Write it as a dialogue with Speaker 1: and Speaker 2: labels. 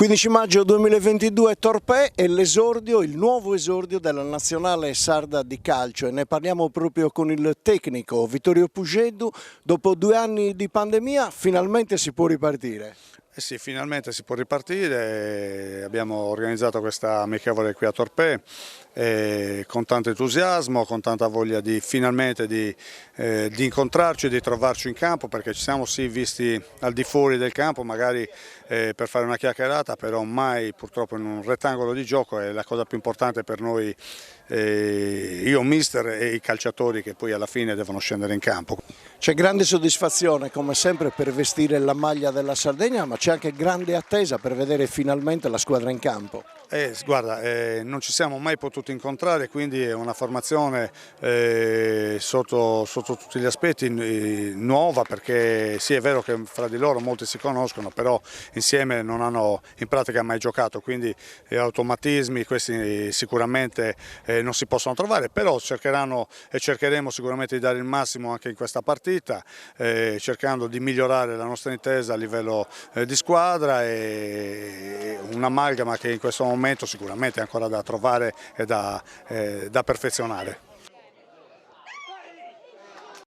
Speaker 1: 15 maggio 2022 Torpè è l'esordio, il nuovo esordio della nazionale sarda di calcio e ne parliamo proprio con il tecnico Vittorio Pujeddu. Dopo 2 anni di pandemia finalmente si può ripartire.
Speaker 2: Sì, finalmente si può ripartire, abbiamo organizzato questa amichevole qui a Torpè con tanto entusiasmo, con tanta voglia finalmente di incontrarci e di trovarci in campo, perché ci siamo sì visti al di fuori del campo, magari per fare una chiacchierata, però mai purtroppo in un rettangolo di gioco. È la cosa più importante per noi, io mister e i calciatori che poi alla fine devono scendere in campo.
Speaker 1: C'è grande soddisfazione come sempre per vestire la maglia della Sardegna, ma c'è anche grande attesa per vedere finalmente la squadra in campo.
Speaker 2: Guarda, non ci siamo mai potuti incontrare, quindi è una formazione sotto tutti gli aspetti nuova, perché sì, è vero che fra di loro molti si conoscono, però insieme non hanno in pratica mai giocato, quindi automatismi questi sicuramente non si possono trovare, però cercheranno e cercheremo sicuramente di dare il massimo anche in questa partita, cercando di migliorare la nostra intesa a livello di squadra, e un'amalgama che in questo momento sicuramente è ancora da trovare e da perfezionare.